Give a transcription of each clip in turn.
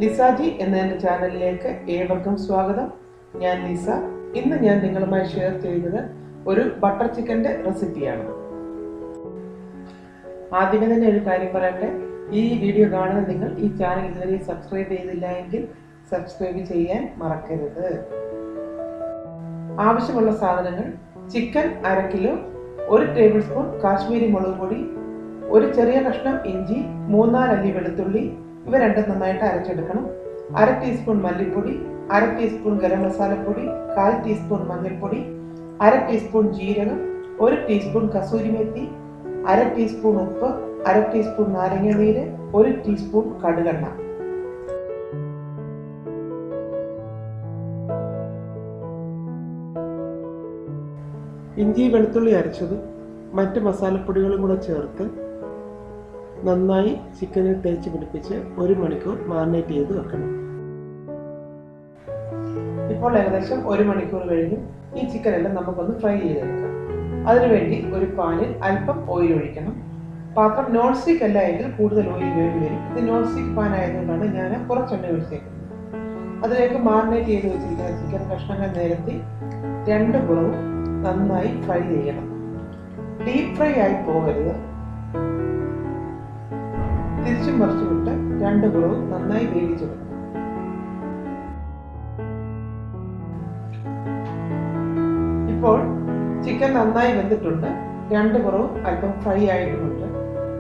ലിസാജി എന്ന എൻ്റെ ചാനലിലേക്ക് ഏവർക്കും സ്വാഗതം. ഞാൻ ലിസ. ഇന്ന് ഞാൻ നിങ്ങളുമായി ഷെയർ ചെയ്യുന്നത് ഒരു ബട്ടർ ചിക്കൻ്റെ റെസിപ്പിയാണ്. ആദ്യമേ തന്നെ ഒരു കാര്യം പറയട്ടെ, ഈ വീഡിയോ കാണുന്ന നിങ്ങൾ ഈ ചാനൽ ഇതുവരെ സബ്സ്ക്രൈബ് ചെയ്തില്ല എങ്കിൽ സബ്സ്ക്രൈബ് ചെയ്യാൻ മറക്കരുത്. ആവശ്യമുള്ള സാധനങ്ങൾ: chicken 1/2 kilo, 1 table spoon Kashmiri മുളക് പൊടി, ഒരു ചെറിയ കഷ്ണം ഇഞ്ചി, 3-4 അല്ലി വെളുത്തുള്ളി. ഇവ രണ്ടും നന്നായിട്ട് അരച്ചെടുക്കണം. 1/2 ടീസ്പൂൺ മല്ലിപ്പൊടി, 1/2 ടീസ്പൂൺ ഗരം മസാലപ്പൊടി, 1/4 ടീസ്പൂൺ മഞ്ഞൾപ്പൊടി, 1/2 ടീസ്പൂൺ ജീരകം, 1 ടീസ്പൂൺ കസൂരി മെത്തി, 1/2 ടീസ്പൂൺ ഉപ്പ്, 1/2 ടീസ്പൂൺ നാരങ്ങ നീര്, 1 ടീസ്പൂൺ കടുകെണ്ണ. ഇഞ്ചി വെളുത്തുള്ളി അരച്ചതും മറ്റ് മസാലപ്പൊടികളും കൂടെ ചേർത്ത് നന്നായി ചിക്കനിൽ തേച്ച് പിടിപ്പിച്ച് 1 മണിക്കൂർ മാറിനേറ്റ് ചെയ്ത് വെക്കണം. ഇപ്പോൾ ഏകദേശം 1 മണിക്കൂർ കഴിഞ്ഞു. ഈ ചിക്കനെല്ലാം നമുക്കൊന്ന് ഫ്രൈ ചെയ്തെടുക്കാം. അതിനുവേണ്ടി ഒരു പാനിൽ അല്പം ഓയിൽ ഒഴിക്കണം. പാത്രം നോൺ സ്റ്റിക്ക് അല്ല എങ്കിൽ കൂടുതൽ ഓയിൽ വേണ്ടി വരും. ഇത് നോൺ സ്റ്റിക്ക് പാൻ ആയതുകൊണ്ടാണ് ഞാൻ കുറച്ചെണ്ണ ഒഴിച്ചേക്കുന്നത്. അതിലേക്ക് മാറിനേറ്റ് ചെയ്ത് വെച്ചിരിക്കുന്ന ചിക്കൻ കഷ്ണങ്ങൾ നിരത്തി 2 പുറവും നന്നായി ഫ്രൈ ചെയ്യണം. ഡീപ് ഫ്രൈ ആയി പോകരുത്. തിരിച്ചും മറിച്ചുവിട്ട് 2 പുറവും നന്നായി വേവിച്ചെടുക്കണം. ഇപ്പോൾ ചിക്കൻ നന്നായി വെന്തിട്ടുണ്ട്. 2 പുറവും അല്പം ഫ്രൈ ആയിട്ടുമുണ്ട്.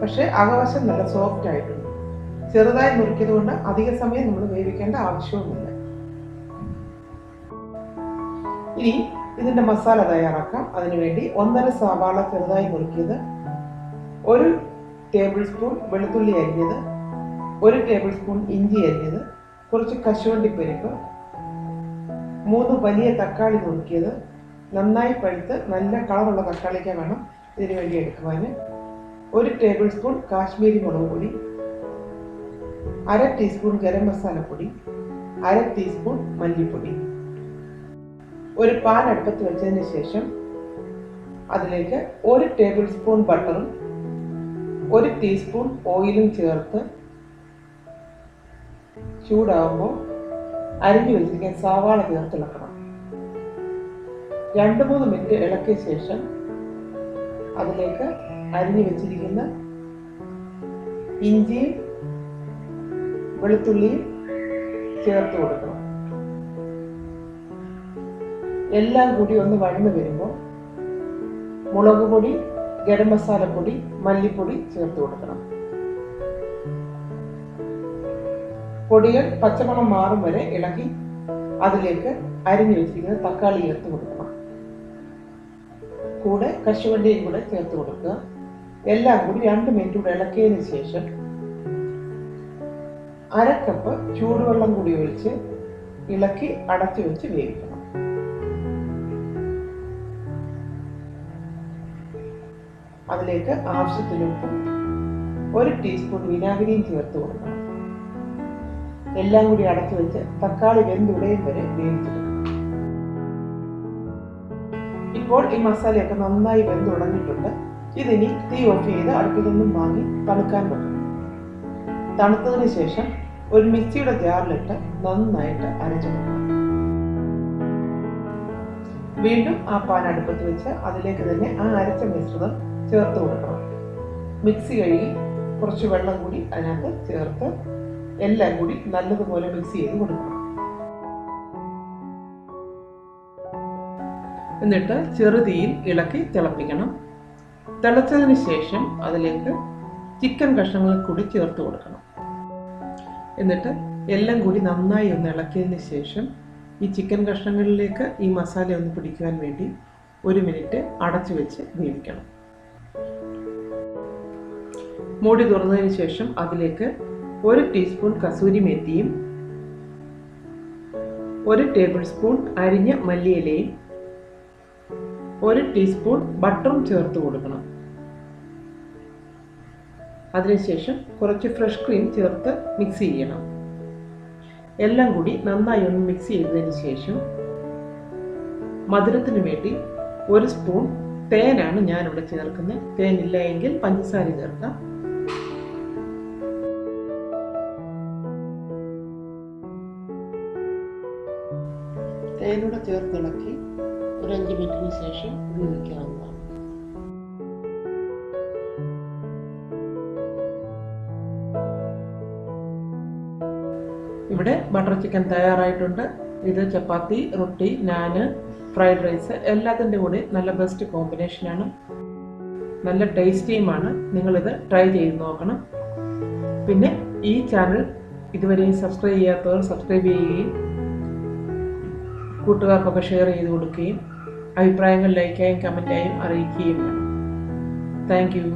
പക്ഷെ അകവശം നല്ല സോഫ്റ്റ് ആയിട്ടുണ്ട്. ചെറുതായി മുറിക്കുന്നത് കൊണ്ട് അധിക സമയം നമ്മൾ വേവിക്കേണ്ട ആവശ്യവുമില്ല. ഇനി ഇതിന്റെ മസാല തയ്യാറാക്കാം. അതിനുവേണ്ടി 1.5 സവാള ചെറുതായി മുറിക്കിയത്, 1 ടേബിൾ സ്പൂൺ വെളുത്തുള്ളി അരിഞ്ഞത്, 1 ടേബിൾ സ്പൂൺ ഇഞ്ചി അരിഞ്ഞത്, കുറച്ച് കശുവണ്ടിപ്പരിപ്പ്, 3 വലിയ തക്കാളി നുറുക്കിയത്, നന്നായി പഴുത്ത് നല്ല കളറുള്ള തക്കാളിക്ക വേണം ഇതിനു വേണ്ടി എടുക്കുവാൻ, 1 ടേബിൾ സ്പൂൺ കാശ്മീരി മുളക് പൊടി, 1/2 ടീസ്പൂൺ ഗരം മസാലപ്പൊടി, 1/2 ടീസ്പൂൺ മല്ലിപ്പൊടി. ഒരു പാൻ അടുപ്പത്ത് വെച്ചതിന് ശേഷം അതിലേക്ക് 1 ടേബിൾ സ്പൂൺ ബട്ടറും 1 ടീസ്പൂൺ ഓയിലും ചേർത്ത് ചൂടാകുമ്പോൾ അരിഞ്ഞു വെച്ചിരിക്കാൻ സവാള ചേർത്ത് ഇളക്കണം. 2-3 മിനിറ്റ് ഇളക്കിയ ശേഷം അതിലേക്ക് അരിഞ്ഞു വെച്ചിരിക്കുന്ന ഇഞ്ചിയും വെളുത്തുള്ളിയും ചേർത്ത് കൊടുക്കണം. എല്ലാം കൂടി ഒന്ന് വഴന്നു വരുമ്പോൾ മുളക് പൊടി, ഗരം മസാലപ്പൊടി, മല്ലിപ്പൊടി ചേർത്ത് കൊടുക്കണം. പൊടികൾ പച്ചമണം മാറും വരെ ഇളക്കി അതിലേക്ക് അരിഞ്ഞു വെച്ചിരിക്കുന്ന തക്കാളി ചേർത്ത് കൊടുക്കണം. കൂടെ കശുവണ്ടിയും കൂടെ ചേർത്ത് കൊടുക്കുക. എല്ലാം കൂടി 2 മിനിറ്റ് കൂടെ ഇളക്കിയതിന് ശേഷം 1/2 കപ്പ് ചൂടുവെള്ളം കൂടി ഒഴിച്ച് ഇളക്കി അടച്ചു വെച്ച് വേവിക്കണം. അതിലേക്ക് ആവശ്യത്തിന് ഉപ്പും 1 ടീസ്പൂൺ വിനാഗിരിയും ചേർത്ത് കൊടുക്കണം. എല്ലാം കൂടി അടച്ചു വെച്ച് തക്കാളി വെന്തുടയും വരെ വേവിച്ചെടുക്കണം. ഇപ്പോൾ ഈ മസാലയൊക്കെ നന്നായി വെന്തുടഞ്ഞിട്ടുണ്ട്. ഇതിനി തീ ഓഫ് ചെയ്ത് അടുപ്പിൽ നിന്നും വാങ്ങി തണുക്കാൻ വെക്കണം. തണുത്തതിന് ശേഷം ഒരു മിക്സിയുടെ ജാറിലിട്ട് നന്നായിട്ട് അരച്ചെടുക്കണം. വീണ്ടും ആ പാൻ അടുപ്പത്ത് വെച്ച് അതിലേക്ക് തന്നെ ആ അരച്ച മിശ്രിതം ചേർത്ത് കൊടുക്കണം. മിക്സി കഴുകി കുറച്ച് വെള്ളം കൂടി അതിനകത്ത് ചേർത്ത് എല്ലാം കൂടി നല്ലതുപോലെ മിക്സ് ചെയ്ത് കൊടുക്കണം. എന്നിട്ട് ചെറുതീയിൽ ഇളക്കി തിളപ്പിക്കണം. തിളച്ചതിന് ശേഷം അതിലേക്ക് ചിക്കൻ കഷ്ണങ്ങൾ കൂടി ചേർത്ത് കൊടുക്കണം. എന്നിട്ട് എല്ലാം കൂടി നന്നായി ഒന്ന് ഇളക്കിയതിന് ശേഷം ഈ ചിക്കൻ കഷ്ണങ്ങളിലേക്ക് ഈ മസാല ഒന്ന് പിടിക്കുവാൻ വേണ്ടി 1 മിനിറ്റ് അടച്ചു വെച്ച് വേവിക്കണം. മൂടി തുറന്നതിന് ശേഷം അതിലേക്ക് 1 ടീസ്പൂൺ കസൂരി മെത്തിയും 1 ടേബിൾ സ്പൂൺ അരിഞ്ഞ മല്ലിയിലയും 1 ടീസ്പൂൺ ബട്ടറും ചേർത്ത് കൊടുക്കണം. അതിനുശേഷം കുറച്ച് ഫ്രഷ് ക്രീം ചേർത്ത് മിക്സ് ചെയ്യണം. എല്ലാം കൂടി നന്നായി ഒന്ന് മിക്സ് ചെയ്തതിന് ശേഷം മധുരത്തിന് വേണ്ടി 1 സ്പൂൺ തേനാണ് ഞാനിവിടെ ചേർക്കുന്നത്. തേനില്ല എങ്കിൽ പഞ്ചസാര ചേർക്കാം. തേനൂടെ ചേർത്തിളക്കി ഒരു 5 മിനിറ്റിന് ശേഷം ഉപയോഗിക്കാവുന്നതാണ്. ഇവിടെ ബട്ടർ ചിക്കൻ തയ്യാറായിട്ടുണ്ട്. ഇത് ചപ്പാത്തി, റൊട്ടി, നാന്, ഫ്രൈഡ് റൈസ് എല്ലാത്തിൻ്റെ കൂടെ നല്ല ബെസ്റ്റ് കോമ്പിനേഷനാണ്. നല്ല ടേസ്റ്റിയുമാണ്. നിങ്ങളിത് ട്രൈ ചെയ്ത് നോക്കണം. പിന്നെ ഈ ചാനൽ ഇതുവരെയും സബ്സ്ക്രൈബ് ചെയ്യാത്തവർ സബ്സ്ക്രൈബ് ചെയ്യുകയും കൂട്ടുകാർക്കൊക്കെ ഷെയർ ചെയ്ത് കൊടുക്കുകയും അഭിപ്രായങ്ങൾ ലൈക്കായും കമൻറ്റായും അറിയിക്കുകയും വേണം. Thank you.